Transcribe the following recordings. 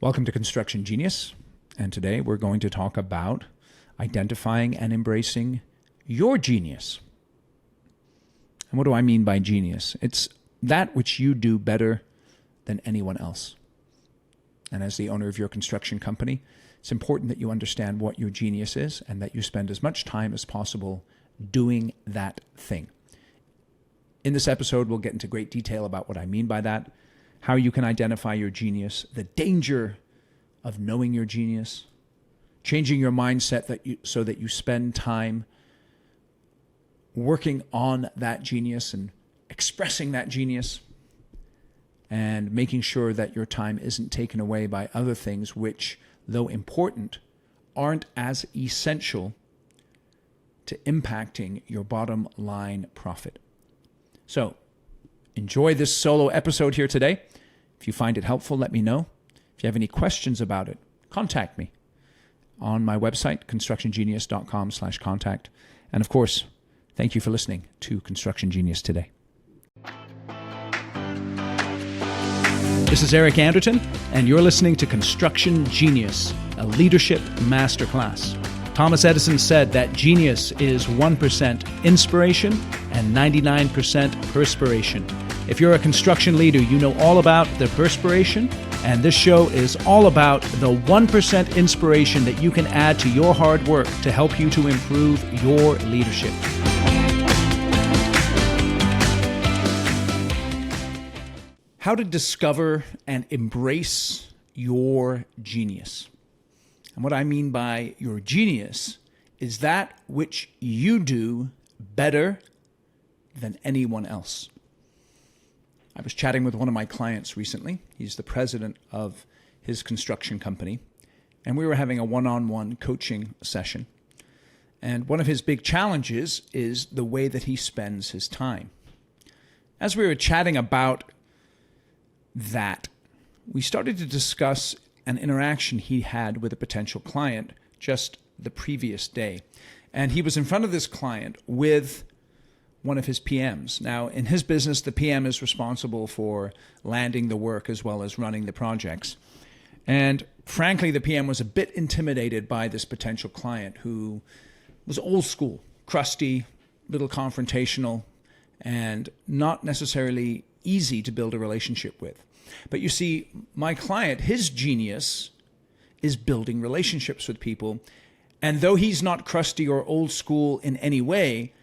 Welcome to Construction Genius, and today we're going to talk about identifying and embracing your genius. And what do I mean by genius? It's that which you do better than anyone else. And as the owner of your construction company, it's important that you understand what your genius is and that you spend as much time as possible doing that thing. In this episode, we'll get into great detail about what I mean by that, how you can identify your genius, the danger of knowing your genius, changing your mindset so that you spend time working on that genius and expressing that genius, and making sure that your time isn't taken away by other things which, though important, aren't as essential to impacting your bottom line profit. So, enjoy this solo episode here today. If you find it helpful, let me know. If you have any questions about it, contact me on my website, constructiongenius.com/contact. And of course, thank you for listening to Construction Genius today. This is Eric Anderton, and you're listening to Construction Genius, a leadership masterclass. Thomas Edison said that genius is 1% inspiration and 99% perspiration. If you're a construction leader, you know all about the perspiration, and this show is all about the 1% inspiration that you can add to your hard work to help you to improve your leadership. How to discover and embrace your genius. And what I mean by your genius is that which you do better than anyone else. I was chatting with one of my clients recently. He's the president of his construction company, and we were having a one-on-one coaching session. And one of his big challenges is the way that he spends his time. As we were chatting about that, we started to discuss an interaction he had with a potential client just the previous day. And he was in front of this client with one of his PMs. Now, in his business, the PM is responsible for landing the work as well as running the projects. And frankly, the PM was a bit intimidated by this potential client who was old school, crusty, little confrontational, and not necessarily easy to build a relationship with. But you see, my client, his genius is building relationships with people. And though he's not crusty or old school in any way,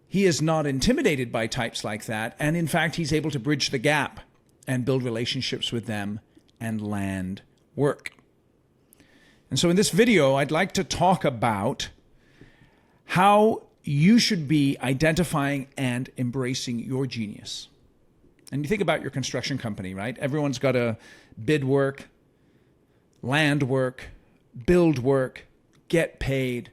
he is not intimidated by types like that. And in fact, he's able to bridge the gap and build relationships with them and land work. And so in this video, I'd like to talk about how you should be identifying and embracing your genius. And you think about your construction company, right? Everyone's got to bid work, land work, build work, get paid.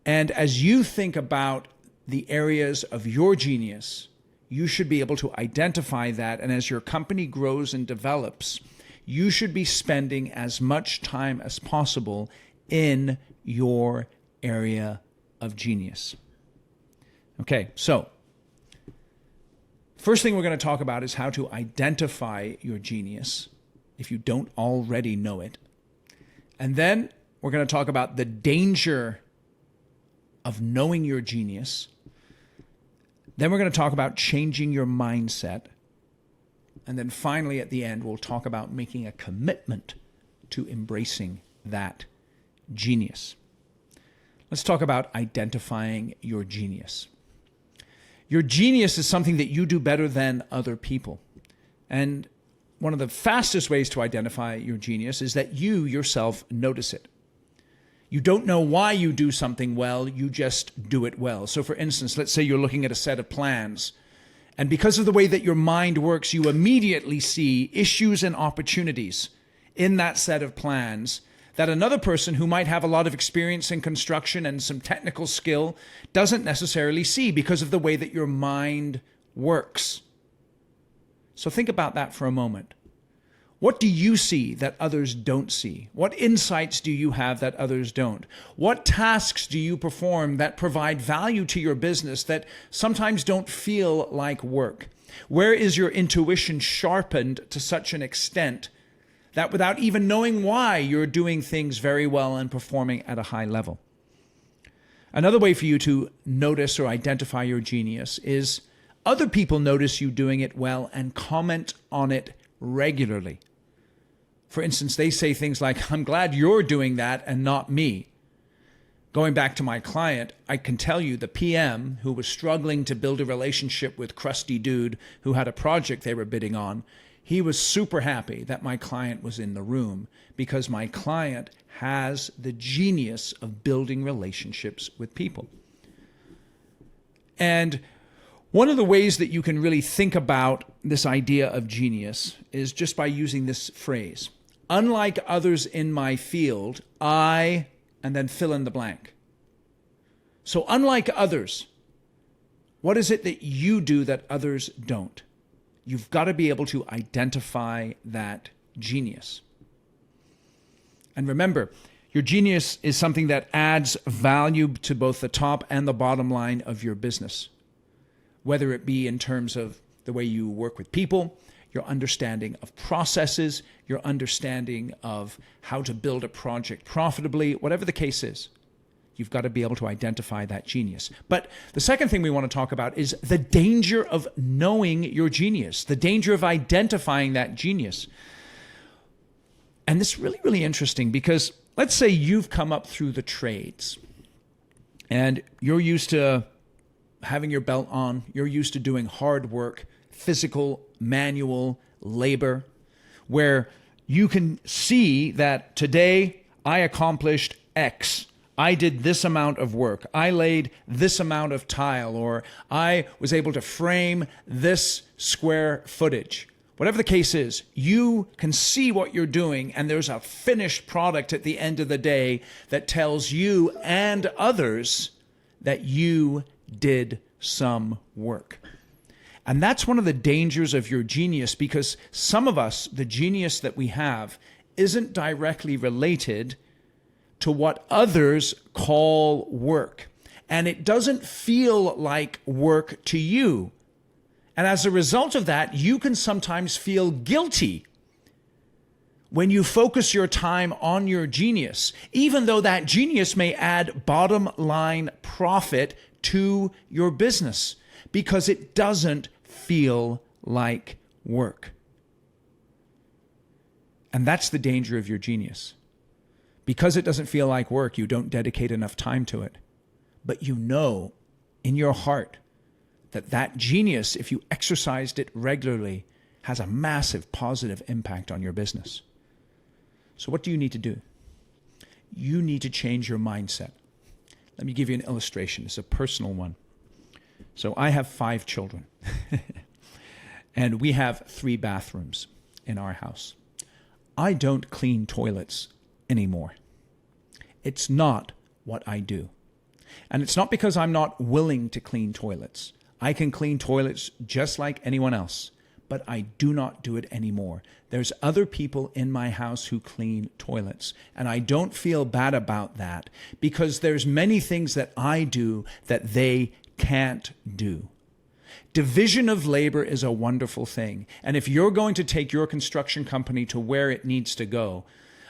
And as you think about the areas of your genius, you should be able to identify that. And as your company grows and develops, you should be spending as much time as possible in your area of genius. Okay, so first thing we're going to talk about is how to identify your genius if you don't already know it. And then we're going to talk about the danger of knowing your genius. Then we're going to talk about changing your mindset. And then finally, at the end, we'll talk about making a commitment to embracing that genius. Let's talk about identifying your genius. Your genius is something that you do better than other people. And one of the fastest ways to identify your genius is that you yourself notice it. You don't know why you do something well, you just do it well. So for instance, let's say you're looking at a set of plans, and because of the way that your mind works, you immediately see issues and opportunities in that set of plans that another person who might have a lot of experience in construction and some technical skill doesn't necessarily see because of the way that your mind works. So think about that for a moment. What do you see that others don't see? What insights do you have that others don't? What tasks do you perform that provide value to your business that sometimes don't feel like work? Where is your intuition sharpened to such an extent that without even knowing why, you're doing things very well and performing at a high level. Another way for you to notice or identify your genius is other people notice you doing it well and comment on it regularly. For instance, they say things like, "I'm glad you're doing that and not me." Going back to my client, I can tell you the PM who was struggling to build a relationship with crusty dude who had a project they were bidding on, he was super happy that my client was in the room because my client has the genius of building relationships with people. And one of the ways that you can really think about this idea of genius is just by using this phrase. Unlike others in my field, I, and then fill in the blank. So unlike others, what is it that you do that others don't? You've got to be able to identify that genius. And remember, your genius is something that adds value to both the top and the bottom line of your business, whether it be in terms of the way you work with people, your understanding of processes, your understanding of how to build a project profitably, whatever the case is. You've got to be able to identify that genius. But the second thing we want to talk about is the danger of knowing your genius, the danger of identifying that genius. And this is really, really interesting because let's say you've come up through the trades and you're used to having your belt on, you're used to doing hard work, physical, manual labor, where you can see that today I accomplished X. I did this amount of work. I laid this amount of tile, or I was able to frame this square footage. Whatever the case is, you can see what you're doing, and there's a finished product at the end of the day that tells you and others that you did some work. And that's one of the dangers of your genius, because some of us, the genius that we have, isn't directly related to what others call work. And it doesn't feel like work to you. And as a result of that, you can sometimes feel guilty when you focus your time on your genius, even though that genius may add bottom line profit to your business, because it doesn't feel like work. And that's the danger of your genius. Because it doesn't feel like work, you don't dedicate enough time to it. But you know in your heart that that genius, if you exercised it regularly, has a massive positive impact on your business. So what do you need to do? You need to change your mindset. Let me give you an illustration. It's a personal one. So I have 5 children, and we have 3 bathrooms in our house. I don't clean toilets anymore. It's not what I do. And it's not because I'm not willing to clean toilets. I can clean toilets just like anyone else, but I do not do it anymore. There's other people in my house who clean toilets, and I don't feel bad about that because there's many things that I do that they can't do. Division of labor is a wonderful thing. And if you're going to take your construction company to where it needs to go,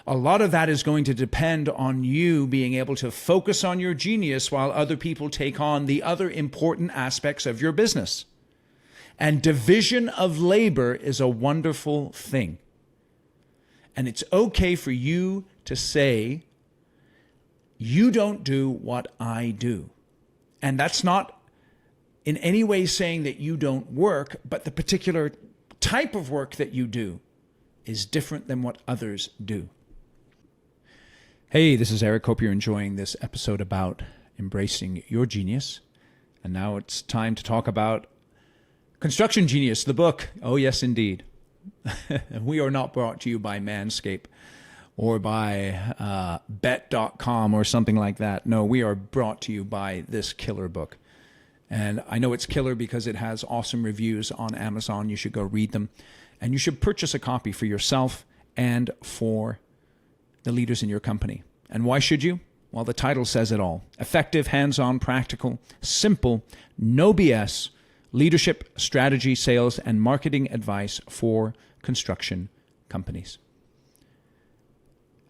a lot of that is going to depend on you being able to focus on your genius while other people take on the other important aspects of your business. And division of labor is a wonderful thing. And it's okay for you to say, you don't do what I do. And that's not in any way saying that you don't work, but the particular type of work that you do is different than what others do. Hey, this is Eric. Hope you're enjoying this episode about embracing your genius. And now it's time to talk about Construction Genius, the book. Oh, yes, indeed. We are not brought to you by Manscaped or by bet.com or something like that. No, we are brought to you by this killer book. And I know it's killer because it has awesome reviews on Amazon. You should go read them. And you should purchase a copy for yourself and for the leaders in your company. And why should you? Well, the title says it all. Effective, hands-on, practical, simple, no BS, leadership, strategy, sales, and marketing advice for construction companies.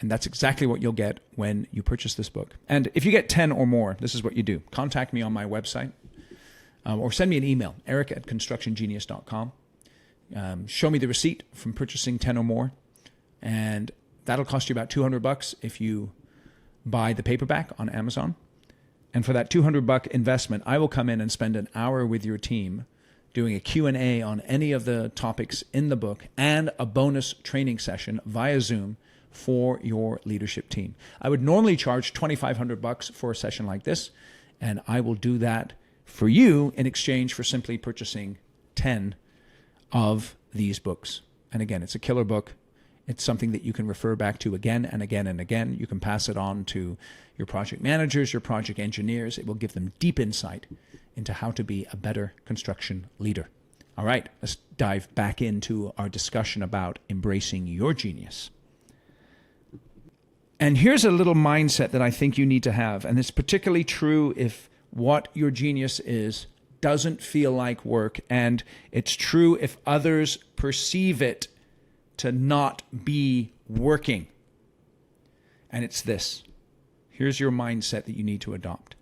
And that's exactly what you'll get when you purchase this book. And if you get 10 or more, this is what you do. Contact me on my website or send me an email, eric@constructiongenius.com. Show me the receipt from purchasing 10 or more. And that'll cost you about $200 if you buy the paperback on Amazon. And for that $200 investment, I will come in and spend an hour with your team doing a Q&A on any of the topics in the book and a bonus training session via Zoom for your leadership team. I would normally charge $2,500 for a session like this, and I will do that for you in exchange for simply purchasing 10 of these books. And again, it's a killer book. It's something that you can refer back to again and again and again. You can pass it on to your project managers, your project engineers. It will give them deep insight into how to be a better construction leader. All right, let's dive back into our discussion about embracing your genius. And here's a little mindset that I think you need to have, and it's particularly true if what your genius is doesn't feel like work, and it's true if others perceive it to not be working. And it's this. Here's your mindset that you need to adopt.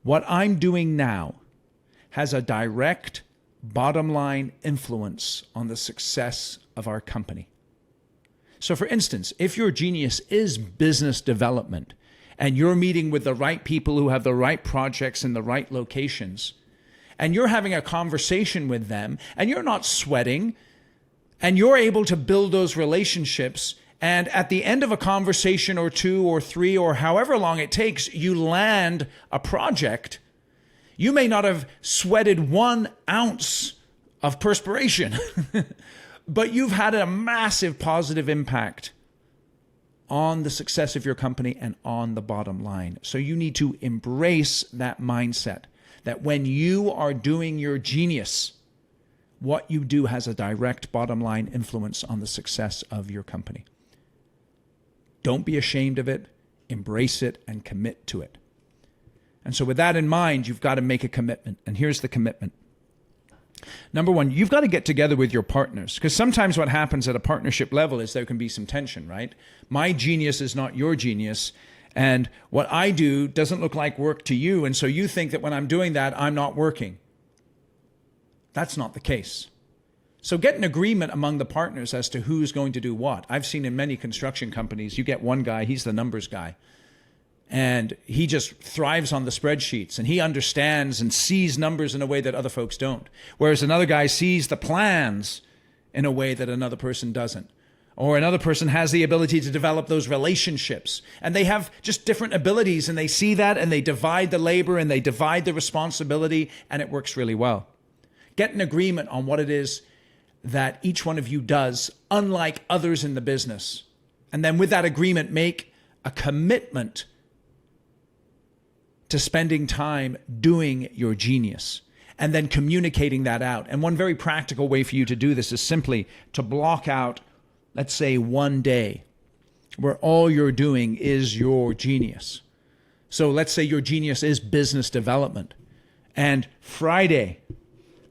What I'm doing now has a direct bottom line influence on the success of our company. So for instance, if your genius is business development and you're meeting with the right people who have the right projects in the right locations, and you're having a conversation with them and you're not sweating, and you're able to build those relationships, and at the end of a conversation or two or three or however long it takes, you land a project, you may not have sweated 1 ounce of perspiration, but you've had a massive positive impact on the success of your company and on the bottom line. So you need to embrace that mindset that when you are doing your genius, what you do has a direct bottom line influence on the success of your company. Don't be ashamed of it, embrace it, and commit to it. And so with that in mind, you've got to make a commitment. And here's the commitment. Number one, you've got to get together with your partners, because sometimes what happens at a partnership level is there can be some tension, right? My genius is not your genius, and what I do doesn't look like work to you, and so you think that when I'm doing that, I'm not working. That's not the case. So get an agreement among the partners as to who's going to do what. I've seen in many construction companies, you get one guy, he's the numbers guy, and he just thrives on the spreadsheets, and he understands and sees numbers in a way that other folks don't. Whereas another guy sees the plans in a way that another person doesn't. Or another person has the ability to develop those relationships, and they have just different abilities, and they see that, and they divide the labor, and they divide the responsibility, and it works really well. Get an agreement on what it is that each one of you does, unlike others in the business. And then with that agreement, make a commitment to spending time doing your genius and then communicating that out. And one very practical way for you to do this is simply to block out, let's say, one day where all you're doing is your genius. So let's say your genius is business development, and Friday,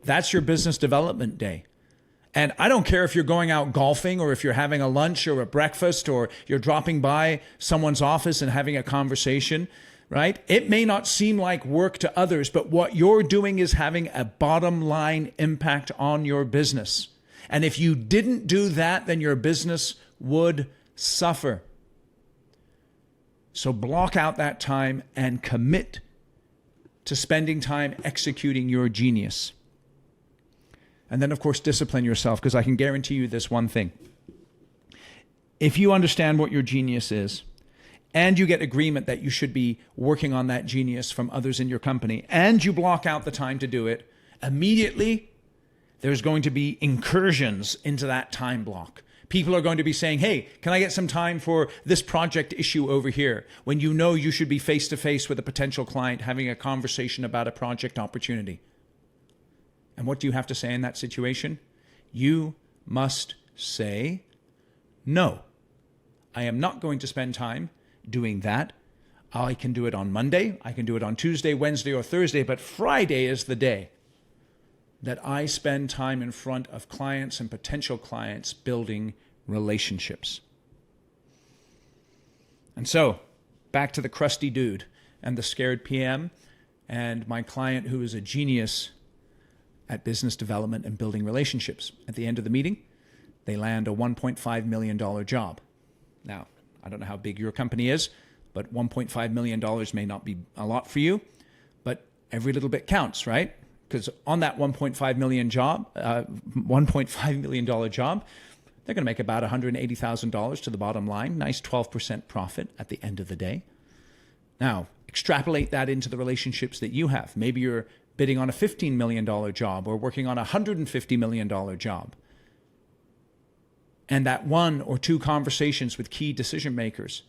that's your business development day. And I don't care if you're going out golfing or if you're having a lunch or a breakfast or you're dropping by someone's office and having a conversation, right? It may not seem like work to others, but what you're doing is having a bottom line impact on your business. And if you didn't do that, then your business would suffer. So block out that time and commit to spending time executing your genius. And then, of course, discipline yourself, because I can guarantee you this one thing. If you understand what your genius is, and you get agreement that you should be working on that genius from others in your company, and you block out the time to do it, immediately there's going to be incursions into that time block. People are going to be saying, hey, can I get some time for this project issue over here? When you know you should be face-to-face with a potential client having a conversation about a project opportunity. And what do you have to say in that situation? You must say, no, I am not going to spend time doing that. I can do it on Monday, I can do it on Tuesday, Wednesday, or Thursday, but Friday is the day that I spend time in front of clients and potential clients building relationships. And so, back to the crusty dude and the scared PM and my client who is a genius at business development and building relationships. At the end of the meeting, they land a $1.5 million job. Now, I don't know how big your company is, but $1.5 million may not be a lot for you, but every little bit counts, right? Because on that $1.5 million job, $1.5 million job, they're going to make about $180,000 to the bottom line. Nice 12% profit at the end of the day. Now, extrapolate that into the relationships that you have. Maybe you're bidding on a $15 million job or working on a $150 million job. And that one or two conversations with key decision makers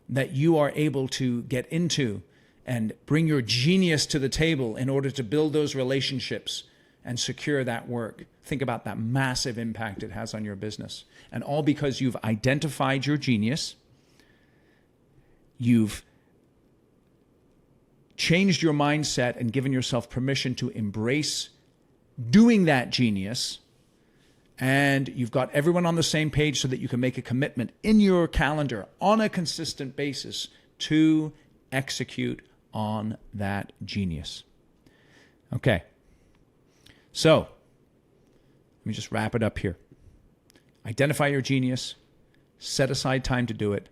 that you are able to get into and bring your genius to the table in order to build those relationships and secure that work. Think about that massive impact it has on your business. And all because you've identified your genius, you've changed your mindset and given yourself permission to embrace doing that genius, and you've got everyone on the same page so that you can make a commitment in your calendar on a consistent basis to execute on that genius. Okay. So, let me just wrap it up here. Identify your genius, set aside time to do it,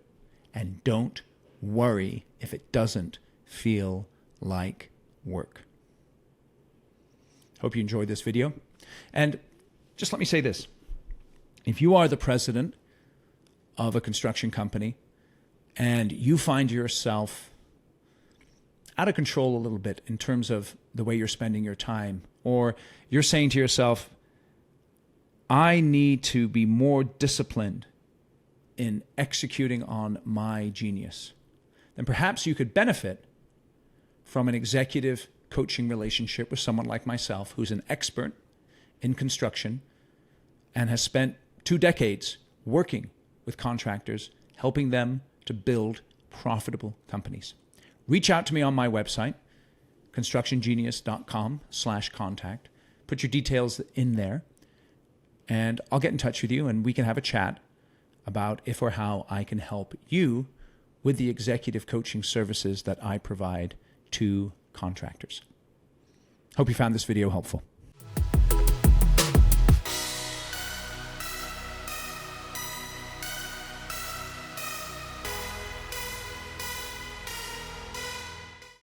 and don't worry if it doesn't feel like work. Hope you enjoyed this video. And just let me say this. If you are the president of a construction company and you find yourself out of control a little bit in terms of the way you're spending your time, or you're saying to yourself, I need to be more disciplined in executing on my genius, then perhaps you could benefit from an executive coaching relationship with someone like myself, who's an expert in construction and has spent 2 decades working with contractors, helping them to build profitable companies. Reach out to me on my website, constructiongenius.com/contact. Put your details in there, and I'll get in touch with you, and we can have a chat about if or how I can help you with the executive coaching services that I provide to contractors. Hope you found this video helpful.